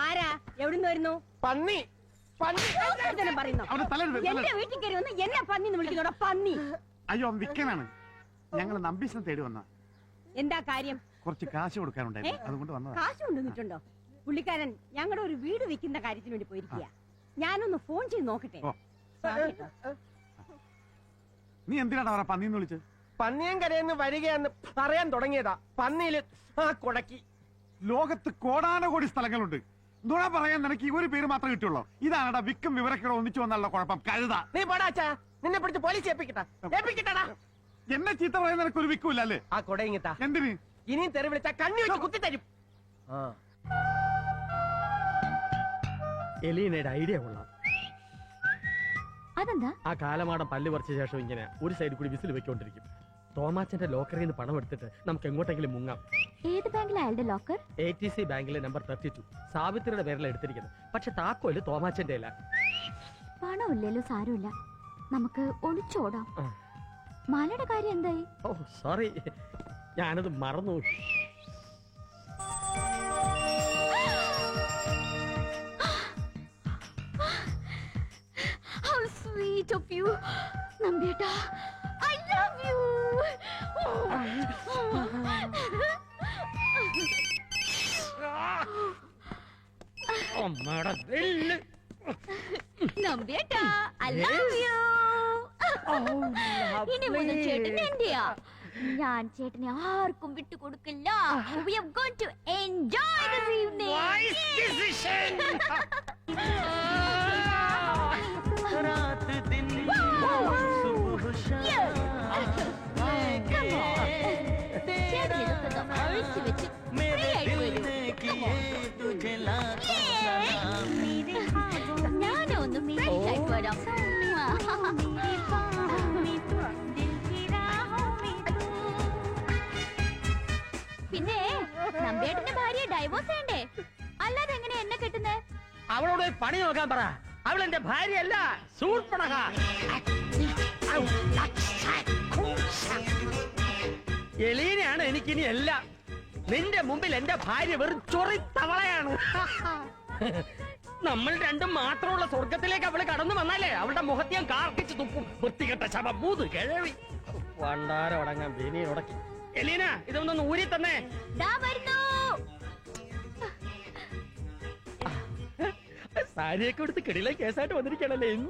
ആരാ എവിടുന്ന് വരുന്നു? പന്നി പറയുന്നു എന്റെ വീട്ടിൽ കയറി വന്ന് എന്നെ പന്നി വിളിക്കുന്നോടാ പന്നി. അയ്യോ വിൽക്കാനാണ്. ഞങ്ങൾ നമ്പീശനെ തേടി വന്ന. എന്താ കാര്യം? കുറച്ച് കാശ് കൊടുക്കാനുണ്ടായിരുന്നു, അതുകൊണ്ട് വന്നതാ. കാശ് കൊണ്ടുവന്നിട്ടുണ്ടോ? പുള്ളിക്കാരൻ ഞങ്ങളുടെ ഒരു വീട് വെക്കുന്ന കാര്യത്തിന് വേണ്ടി പോയിരിക്കുക. ഞാനൊന്ന് ഫോൺ ചെയ്ത് നോക്കട്ടെ. നീ എന്തിനാണ് അവരെ പന്നിന്ന് വിളിച്ചത്? പന്നിയങ്കരയെന്ന് വരികയെന്ന് പറയാൻ തുടങ്ങിയതാ. പന്നിയില് കൊടക്കി. ലോകത്ത് കോടാനകോടി സ്ഥലങ്ങളുണ്ട്. നുണ പറയാൻ നിനക്ക് ഈ ഒരു പേര് മാത്രമേ കിട്ടുള്ളൂ. ഇതാണടാ വിക്കും വിവരക്കേട് ഒന്നിച്ചു വന്നുള്ള കുഴപ്പം. കഴുത നീ പോടാച്ചാ, നിന്നെ പിടിച്ച് പോലീസ് ഏൽപ്പിക്കട്ടാ. എന്നെ ചീത്ത പറയാൻ നിനക്ക് ഒരു വിക്കൂല്ല അല്ലേ? ആ കൊടയിങ്ങിട്ടാ. എന്തിന്? ഇനിയും തെറി വിളിച്ചാ കണ്ണി വെച്ച് കുത്തിത്തരും. എലീനയുടെ ഐഡിയ കൊള്ളാം. അതെന്താ? ആ കാലമാടം പല്ല് പറിച്ച ശേഷം ഇങ്ങനെ ഒരു സൈഡിൽ കൂടി വിസിൽ വെക്കൊണ്ടിരിക്കും. തോമാച്ചന്റെ ലോക്കറിൽ നിന്ന് പണം എടുത്തിട്ട് നമുക്ക് എങ്ങോട്ടെങ്കിലും മുങ്ങാം. ഏത് ബാങ്കിലെ അയാളുടെ ലോക്കർ? ATC ബാങ്കിലെ നമ്പർ 32. സാവിത്രിയുടെ പേരിലാണ് എടുത്തിരിക്കുന്നത്. പക്ഷെ താക്കോല് തോമാച്ചന്റെ അല്ല. പണമില്ലല്ലോ, സാരമില്ല, നമുക്ക് ഒളിച്ചോടാം. മാലയുടെ കാര്യം എന്തായി? ഓ സോറി, ഞാനത് മറന്നു. How sweet of you, നമ്പിയേട്ടാ. I love you. നമ്പിയേട്ടാ, I love you. ഇനി മുതൽ ചേട്ടൻ എന്റെയാ. ഞാൻ ചേട്ടനെ ആർക്കും വിട്ടുകൊടുക്കില്ല. We are going to enjoy this evening. Wise decision. ഞാനൊന്ന് ഫ്രഷ് ആയിട്ട് വരാം. പിന്നെ നമ്പിയേട്ടന്റെ ഭാര്യയെ ഡൈവോഴ്സ് ചെയ്യണ്ടേ? അല്ലാതെ എങ്ങനെ എന്നെ കെട്ടുന്നേ? അവളോട് പണി നോക്കാൻ പറ. അവൾ എന്റെ ഭാര്യയല്ല, ശൂർപ്പണഖ. എലീനയാണ് എനിക്കിനി എല്ലാം. നിന്റെ മുമ്പിൽ എന്റെ ഭാര്യ വെറും ചൊറി തവളയാണ്. നമ്മൾ രണ്ടും മാത്രമുള്ള സ്വർഗത്തിലേക്ക് അവള് കടന്നു വന്നാലേ അവളുടെ മുഖത്ത് ഞാൻ കാർക്കിച്ച് തുപ്പും. വൃത്തികെട്ട ശവം, മൂത് കിഴവി. വണ്ടാരം ഉടങ്ങാൻ ബിനി ഉടക്കി. എലീന, ഇതൊന്നൊന്ന് ഊരി തന്നെ. സാരിയൊക്കെ എടുത്ത് കിടില കേസായിട്ട് വന്നിരിക്കണല്ലേ. ഞാൻ